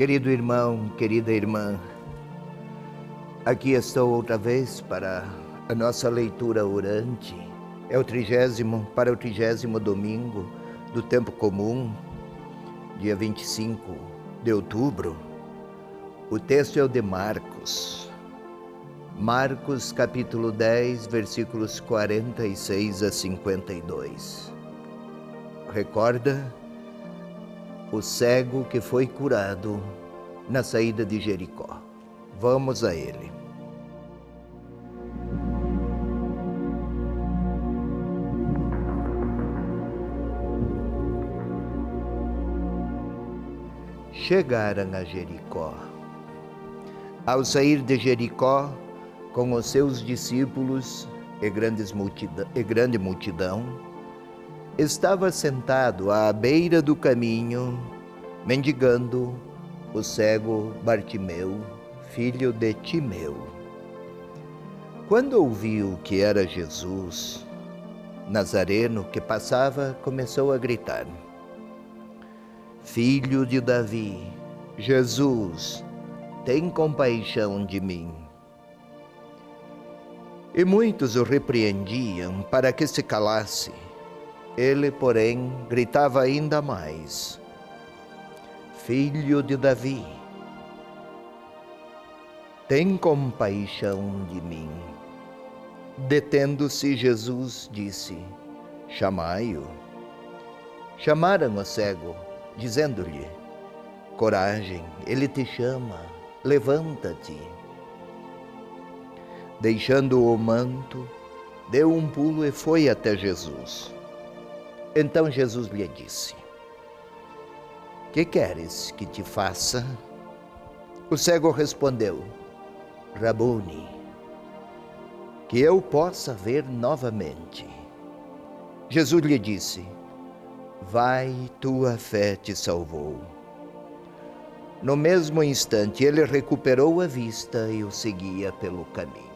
Querido irmão, querida irmã, aqui estou outra vez para a nossa leitura orante. É o 30º domingo do tempo comum, dia 25 de outubro. O texto é o de Marcos. Marcos capítulo 10, versículos 46 a 52. Recorda o cego que foi curado na saída de Jericó. Vamos a ele. Chegaram a Jericó. Ao sair de Jericó, com os seus discípulos e grande multidão, estava sentado à beira do caminho, mendigando, o cego Bartimeu, filho de Timeu. Quando ouviu que era Jesus, Nazareno, que passava, começou a gritar: Filho de Davi, Jesus, tem compaixão de mim. E muitos o repreendiam para que se calasse. Ele, porém, gritava ainda mais: Filho de Davi, tem compaixão de mim. Detendo-se, Jesus disse: Chamai-o. Chamaram o cego, dizendo-lhe: Coragem, ele te chama, levanta-te. Deixando o manto, deu um pulo e foi até Jesus. Então Jesus lhe disse: Que queres que te faça? O cego respondeu: Rabone, que eu possa ver novamente. Jesus lhe disse: Vai, tua fé te salvou. No mesmo instante, ele recuperou a vista e o seguia pelo caminho.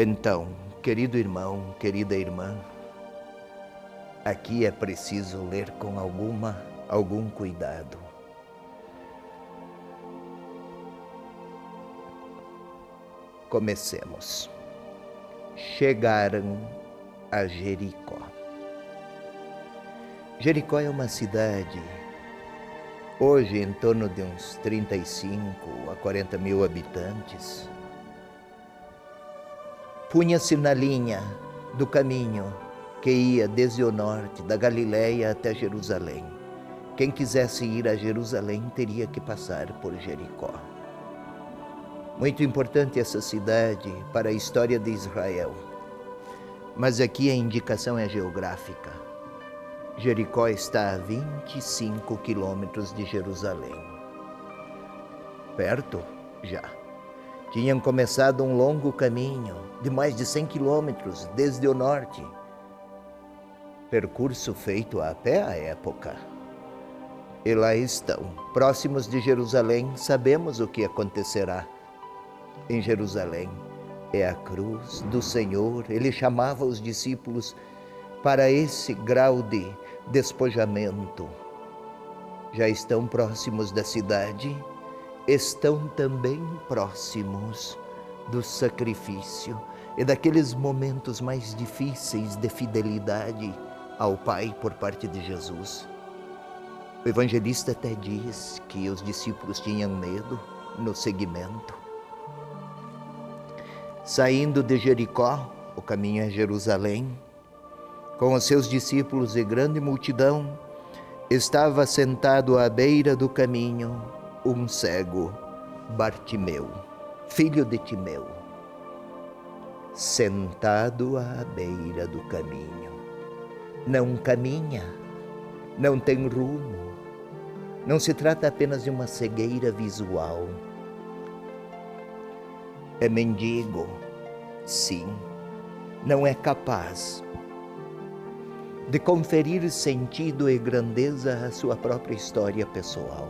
Então, querido irmão, querida irmã, aqui é preciso ler com algum cuidado. Comecemos. Chegaram a Jericó. Jericó é uma cidade, hoje em torno de uns 35 a 40 mil habitantes. Punha-se na linha do caminho que ia desde o norte, da Galileia até Jerusalém. Quem quisesse ir a Jerusalém teria que passar por Jericó. Muito importante essa cidade para a história de Israel. Mas aqui a indicação é geográfica. Jericó está a 25 quilômetros de Jerusalém. Perto? Já. Tinham começado um longo caminho de mais de 100 quilômetros desde o norte. Percurso feito a pé à época. E lá estão, próximos de Jerusalém. Sabemos o que acontecerá em Jerusalém. É a cruz do Senhor. Ele chamava os discípulos para esse grau de despojamento. Já estão próximos da cidade. Estão também próximos do sacrifício e daqueles momentos mais difíceis de fidelidade ao Pai por parte de Jesus. O evangelista até diz que os discípulos tinham medo no seguimento. Saindo de Jericó, o caminho é Jerusalém, com os seus discípulos e grande multidão, estava sentado à beira do caminho um cego, Bartimeu, filho de Timeu, sentado à beira do caminho. Não caminha, não tem rumo, não se trata apenas de uma cegueira visual. É mendigo, sim, não é capaz de conferir sentido e grandeza à sua própria história pessoal.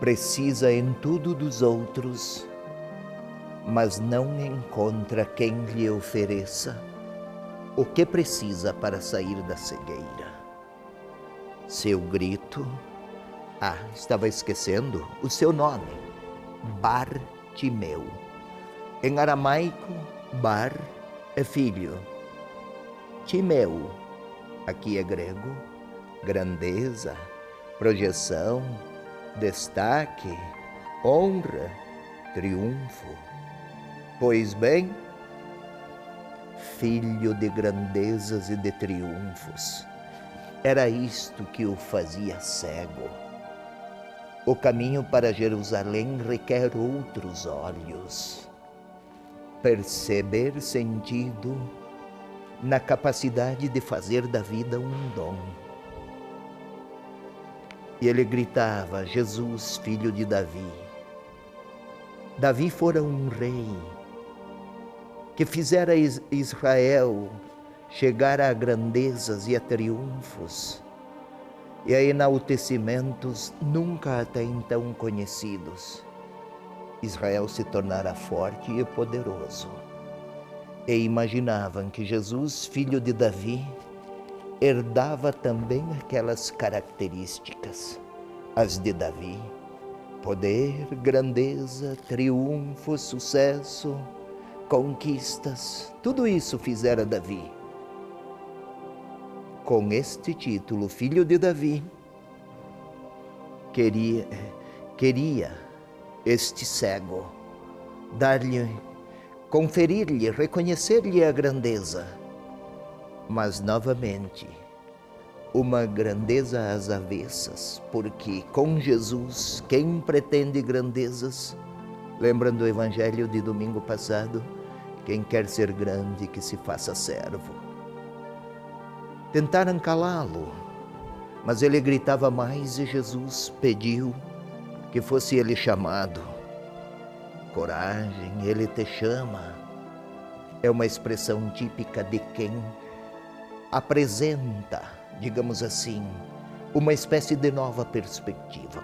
Precisa em tudo dos outros mas não encontra quem lhe ofereça o que precisa para sair da cegueira. Seu grito, estava esquecendo o seu nome, Bartimeu. Em aramaico, Bar é filho, Timeu, aqui é grego, grandeza, projeção, destaque, honra, triunfo. Pois bem, filho de grandezas e de triunfos, era isto que o fazia cego. O caminho para Jerusalém requer outros olhos. Perceber sentido na capacidade de fazer da vida um dom. E ele gritava: Jesus, filho de Davi. Davi fora um rei que fizera Israel chegar a grandezas e a triunfos e a enaltecimentos nunca até então conhecidos. Israel se tornara forte e poderoso. E imaginavam que Jesus, filho de Davi, herdava também aquelas características, as de Davi: poder, grandeza, triunfo, sucesso, conquistas. Tudo isso fizera Davi. Com este título, filho de Davi, queria este cego dar-lhe, conferir-lhe, reconhecer-lhe a grandeza, mas novamente uma grandeza às avessas, porque com Jesus, quem pretende grandezas, lembram do evangelho de domingo passado, quem quer ser grande que se faça servo. Tentaram calá-lo, mas ele gritava mais e Jesus pediu que fosse ele chamado. Coragem, ele te chama, é uma expressão típica de quem apresenta, digamos assim, uma espécie de nova perspectiva.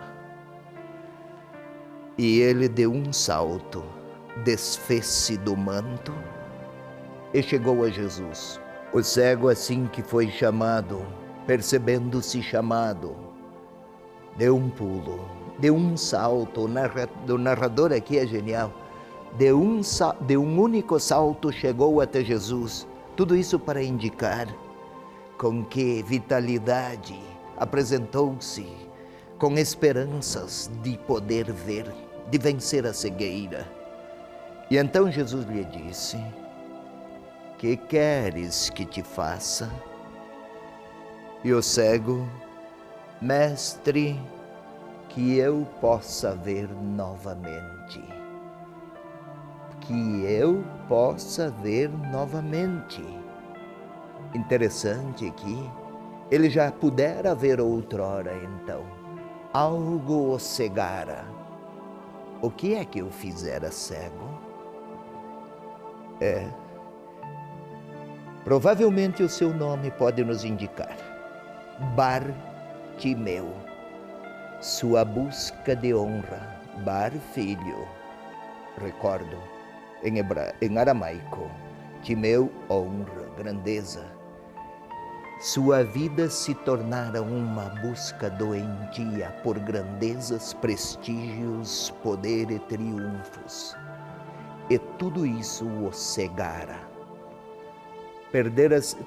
E ele deu um salto, desfez-se do manto e chegou a Jesus. O cego, assim que foi chamado, percebendo-se chamado, deu um pulo, deu um salto. O narrador aqui é genial. De um único salto chegou até Jesus. Tudo isso para indicar com que vitalidade apresentou-se, com esperanças de poder ver, de vencer a cegueira. E então Jesus lhe disse: que queres que te faça? E o cego: mestre, que eu possa ver novamente. Que eu possa ver novamente. Interessante que ele já pudera ver outrora então. Algo o cegara. O que é que o fizera cego? Provavelmente o seu nome pode nos indicar. Bartimeu. Sua busca de honra. Bar, filho. Recordo, em aramaico. Timeu, honra, grandeza. Sua vida se tornara uma busca doentia por grandezas, prestígios, poder e triunfos. E tudo isso o cegara.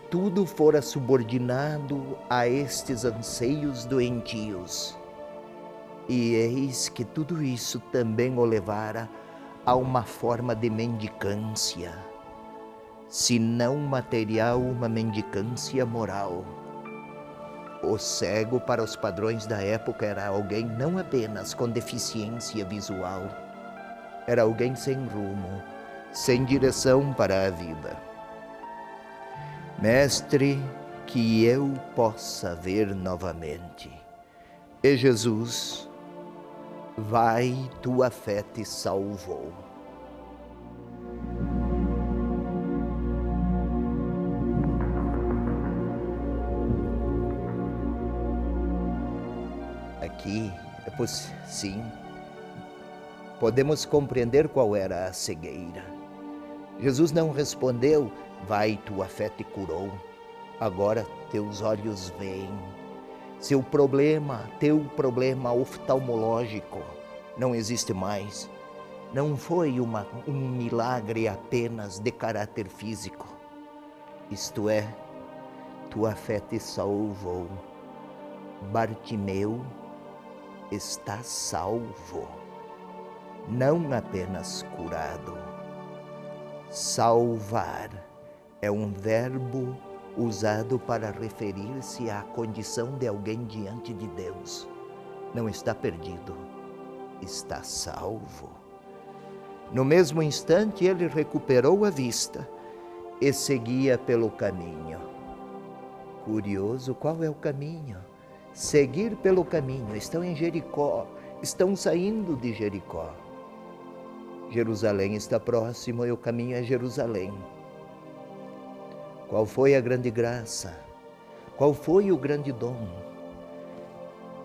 Tudo fora subordinado a estes anseios doentios. E eis que tudo isso também o levara a uma forma de mendicância, se não material, uma mendicância moral. O cego, para os padrões da época, era alguém não apenas com deficiência visual, era alguém sem rumo, sem direção para a vida. Mestre, que eu possa ver novamente. E Jesus: vai, tua fé te salvou. Aqui, sim, podemos compreender qual era a cegueira. Jesus não respondeu: vai, tua fé te curou, agora teus olhos veem. Seu problema, teu problema oftalmológico não existe mais. Não foi um milagre apenas de caráter físico. Isto é, tua fé te salvou. Bartimeu está salvo, não apenas curado. Salvar é um verbo usado para referir-se à condição de alguém diante de Deus. Não está perdido, está salvo. No mesmo instante, ele recuperou a vista e seguia pelo caminho. Curioso, qual é o caminho? Seguir pelo caminho. Estão em Jericó, estão saindo de Jericó. Jerusalém está próximo e o caminho é Jerusalém. Qual foi a grande graça? Qual foi o grande dom?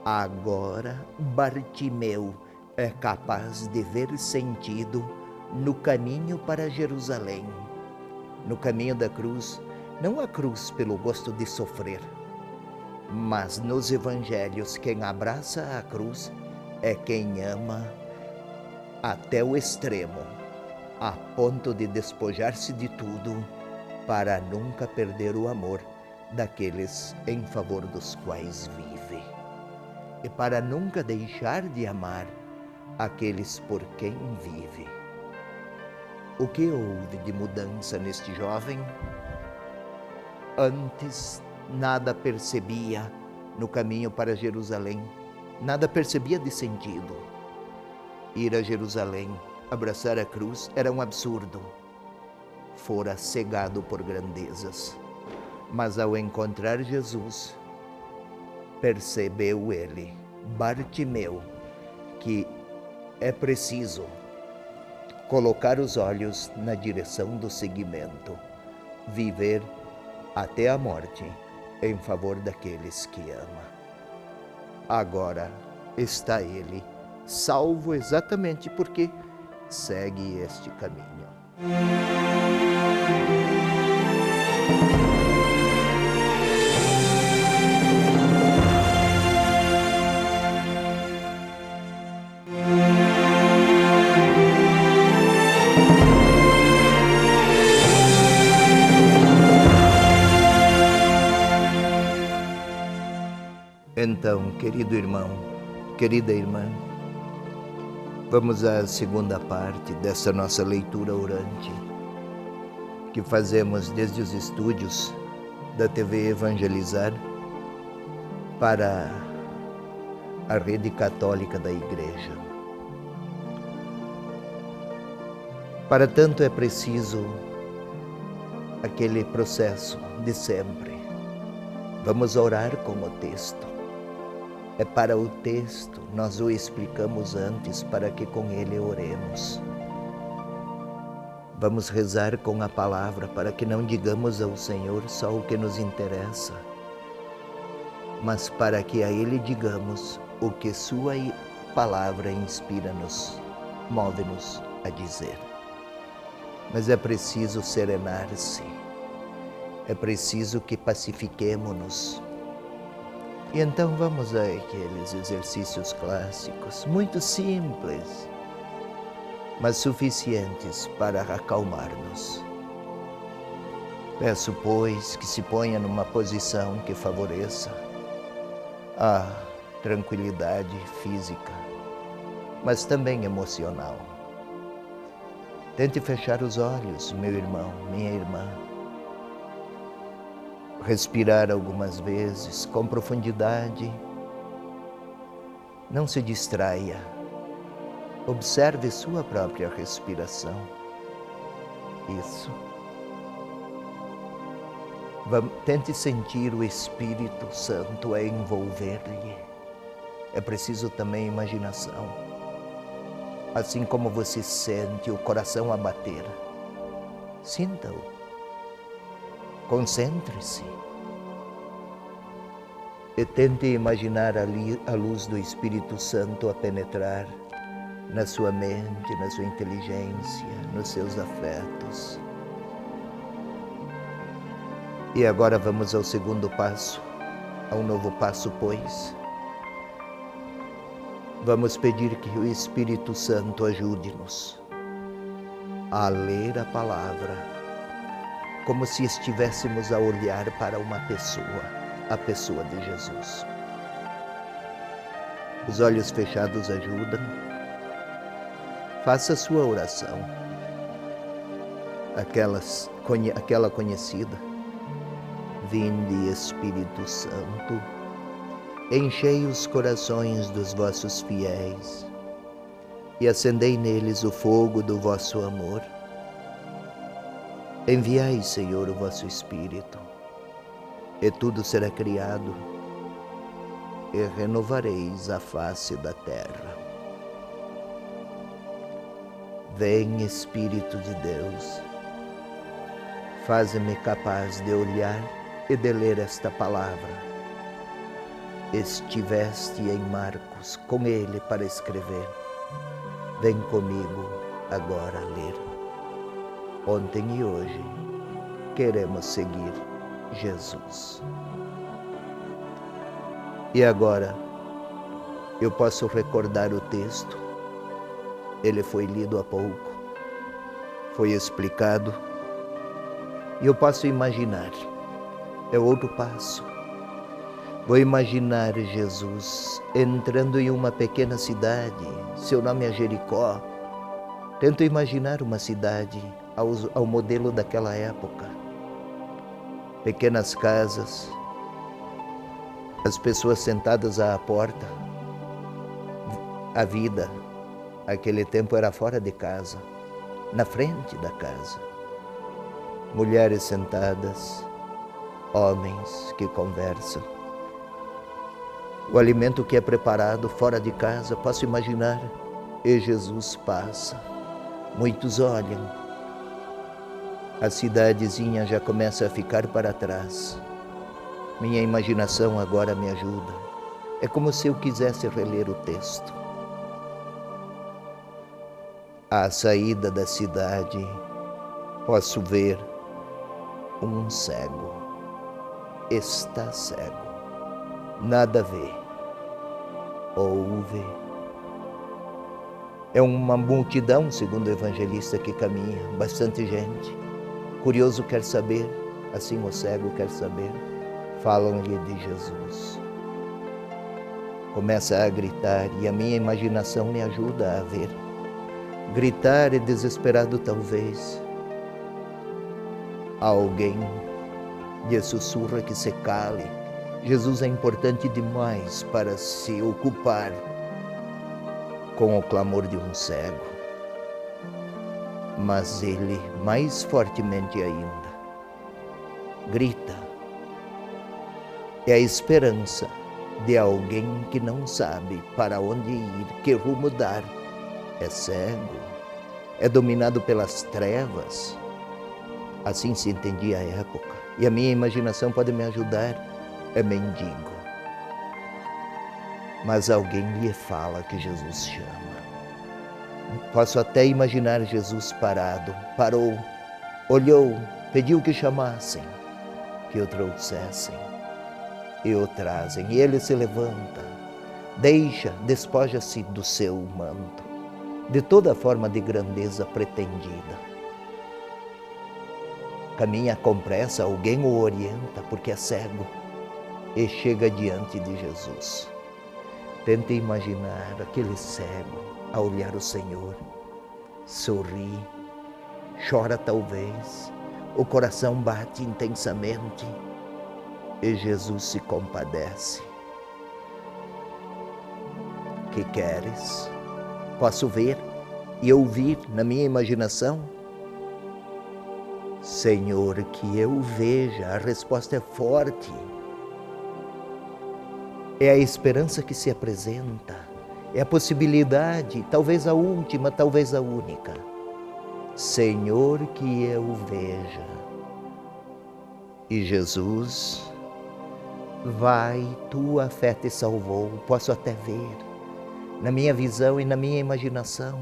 Agora Bartimeu é capaz de ver sentido no caminho para Jerusalém, no caminho da cruz, não a cruz pelo gosto de sofrer, mas nos evangelhos quem abraça a cruz é quem ama até o extremo, a ponto de despojar-se de tudo para nunca perder o amor daqueles em favor dos quais vive e para nunca deixar de amar aqueles por quem vive. O que houve de mudança neste jovem? Antes nada percebia no caminho para Jerusalém, nada percebia de sentido. Ir a Jerusalém, abraçar a cruz era um absurdo. Fora cegado por grandezas, mas ao encontrar Jesus, percebeu ele, Bartimeu, que é preciso colocar os olhos na direção do seguimento, viver até a morte em favor daqueles que ama. Agora está ele salvo exatamente porque segue este caminho. Então, querido irmão, querida irmã, vamos à segunda parte dessa nossa leitura orante que fazemos desde os estúdios da TV Evangelizar para a rede católica da Igreja. Para tanto é preciso aquele processo de sempre. Vamos orar com o texto. É para o texto, nós o explicamos antes para que com ele oremos. Vamos rezar com a palavra para que não digamos ao Senhor só o que nos interessa, mas para que a Ele digamos o que Sua palavra inspira-nos, move-nos a dizer. Mas é preciso serenar-se, é preciso que pacifiquemo-nos. E então vamos a aqueles exercícios clássicos, muito simples, mas suficientes para acalmar-nos. Peço, pois, que se ponha numa posição que favoreça a tranquilidade física, mas também emocional. Tente fechar os olhos, meu irmão, minha irmã. Respirar algumas vezes com profundidade. Não se distraia. Observe sua própria respiração. Isso. Tente sentir o Espírito Santo a envolver-lhe. É preciso também imaginação. Assim como você sente o coração a bater, sinta-o. Concentre-se e tente imaginar ali a luz do Espírito Santo a penetrar na sua mente, na sua inteligência, nos seus afetos. E agora vamos ao segundo passo, ao novo passo, pois. Vamos pedir que o Espírito Santo ajude-nos a ler a palavra como se estivéssemos a olhar para uma pessoa, a pessoa de Jesus. Os olhos fechados ajudam. Faça a sua oração, aquela conhecida. Vinde, Espírito Santo, enchei os corações dos vossos fiéis e acendei neles o fogo do vosso amor. Enviai, Senhor, o vosso Espírito, e tudo será criado, e renovareis a face da terra. Vem, Espírito de Deus, faze-me capaz de olhar e de ler esta palavra. Estiveste em Marcos com ele para escrever. Vem comigo agora a ler. Ontem e hoje queremos seguir Jesus. E agora eu posso recordar o texto. Ele foi lido há pouco, foi explicado, e eu posso imaginar. É outro passo. Vou imaginar Jesus entrando em uma pequena cidade, seu nome é Jericó. Tento imaginar uma cidade ao modelo daquela época. Pequenas casas, as pessoas sentadas à porta. A vida, aquele tempo, era fora de casa, na frente da casa. Mulheres sentadas, homens que conversam. O alimento que é preparado fora de casa, posso imaginar, e Jesus passa. Muitos olham. A cidadezinha já começa a ficar para trás. Minha imaginação agora me ajuda. É como se eu quisesse reler o texto. À saída da cidade, posso ver um cego. Está cego. Nada vê. Ouve. É uma multidão, segundo o evangelista, que caminha. Bastante gente. Curioso quer saber, assim o cego quer saber. Falam-lhe de Jesus. Começa a gritar e a minha imaginação me ajuda a ver. Gritar é desesperado talvez. Alguém lhe sussurra que se cale. Jesus é importante demais para se ocupar com o clamor de um cego. Mas ele, mais fortemente ainda, grita. É a esperança de alguém que não sabe para onde ir, que rumo dar. É cego, é dominado pelas trevas. Assim se entendia a época. E a minha imaginação pode me ajudar. É mendigo. Mas alguém lhe fala que Jesus chama. Posso até imaginar Jesus parado. Parou, olhou, pediu que chamassem, que o trouxessem. E o trazem. E ele se levanta, despoja-se do seu manto, de toda forma de grandeza pretendida. Caminha com pressa, alguém o orienta, porque é cego, e chega diante de Jesus. Tente imaginar aquele cego a olhar o Senhor, sorri, chora talvez, o coração bate intensamente, e Jesus se compadece. Que queres? Posso ver e ouvir na minha imaginação? Senhor, que eu veja. A resposta é forte. É a esperança que se apresenta. É a possibilidade, talvez a última, talvez a única. Senhor, que eu veja. E Jesus, vai, tua fé te salvou. Posso até ver. na minha visão e na minha imaginação.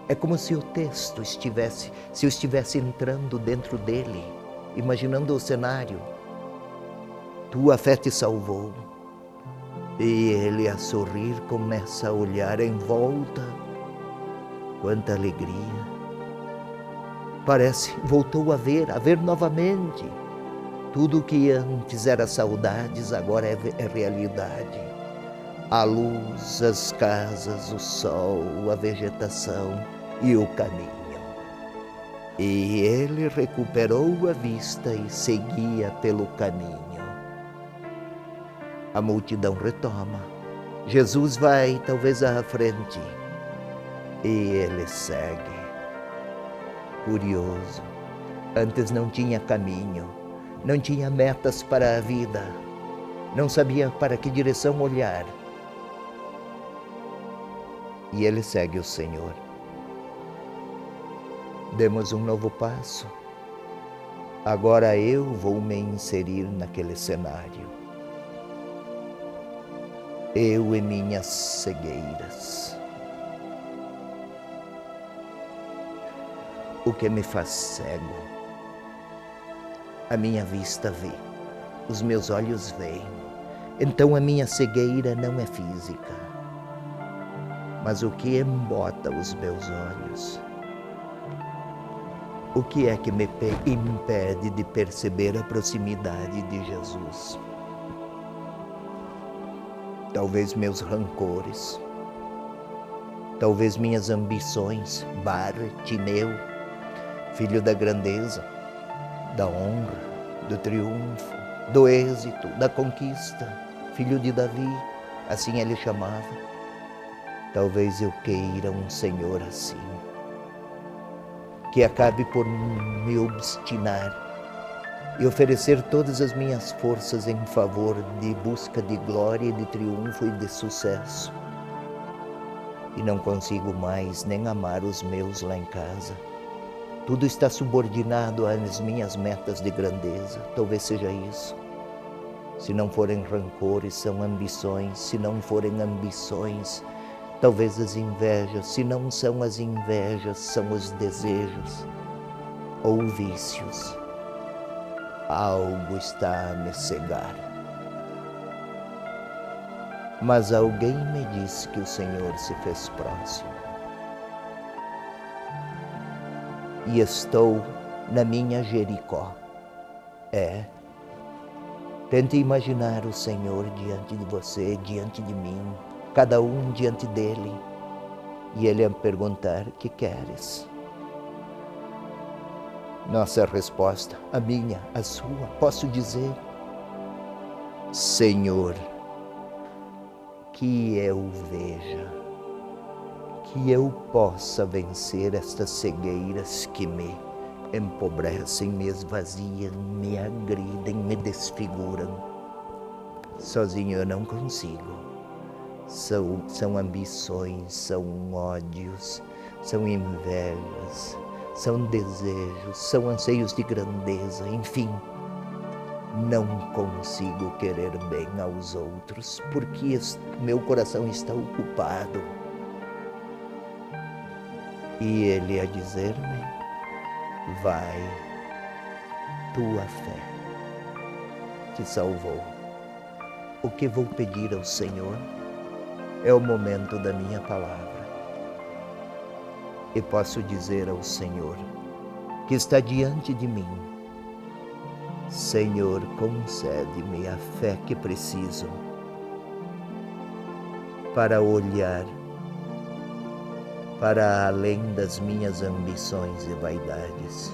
É como se o texto estivesse, se eu estivesse entrando dentro dele, imaginando o cenário. Tua fé te salvou. E ele, a sorrir, começa a olhar em volta. Quanta alegria. Parece, voltou a ver novamente. Tudo o que antes era saudades, agora é realidade. A luz, as casas, o sol, a vegetação e o caminho. E ele recuperou a vista e seguia pelo caminho. A multidão retoma. Jesus vai talvez à frente e ele segue. Curioso, antes não tinha caminho, não tinha metas para a vida, não sabia para que direção olhar. E ele segue o Senhor. Demos um novo passo. Agora eu vou me inserir naquele cenário. Eu e minhas cegueiras. O que me faz cego? A minha vista vê, os meus olhos veem. Então a minha cegueira não é física. Mas o que embota os meus olhos? O que é que me impede de perceber a proximidade de Jesus? Talvez meus rancores, talvez minhas ambições, Bartimeu, filho da grandeza, da honra, do triunfo, do êxito, da conquista, filho de Davi, assim ele chamava. Talvez eu queira um Senhor assim, que acabe por me obstinar e oferecer todas as minhas forças em favor de busca de glória, de triunfo e de sucesso. E não consigo mais nem amar os meus lá em casa. Tudo está subordinado às minhas metas de grandeza. Talvez seja isso. Se não forem rancores, são ambições. Se não forem ambições, talvez as invejas. Se não são as invejas, são os desejos ou vícios. Algo está a me cegar. Mas alguém me disse que o Senhor se fez próximo. E estou na minha Jericó. Tente imaginar o Senhor diante de você, diante de mim, cada um diante dele. E ele a perguntar: que queres? Nossa resposta, a minha, a sua, posso dizer: Senhor, que eu veja, que eu possa vencer estas cegueiras que me empobrecem, me esvaziam, me agridem, me desfiguram. Sozinho eu não consigo. São ambições, são ódios, são invejas, são desejos, são anseios de grandeza, enfim. Não consigo querer bem aos outros, porque meu coração está ocupado. E ele a dizer-me: vai, tua fé te salvou. O que vou pedir ao Senhor é o momento da minha palavra. E posso dizer ao Senhor, que está diante de mim: Senhor, concede-me a fé que preciso para olhar para além das minhas ambições e vaidades.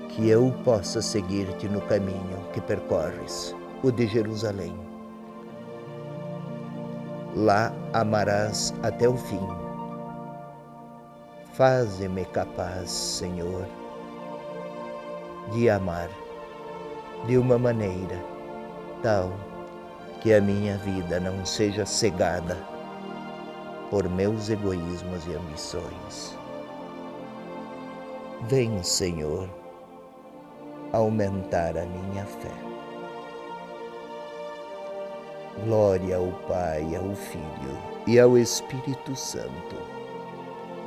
Que eu possa seguir-te no caminho que percorres, o de Jerusalém. Lá amarás até o fim. Faze-me capaz, Senhor, de amar de uma maneira tal que a minha vida não seja cegada por meus egoísmos e ambições. Vem, Senhor, aumentar a minha fé. Glória ao Pai, ao Filho e ao Espírito Santo,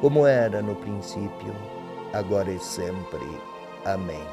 como era no princípio, agora e sempre. Amém.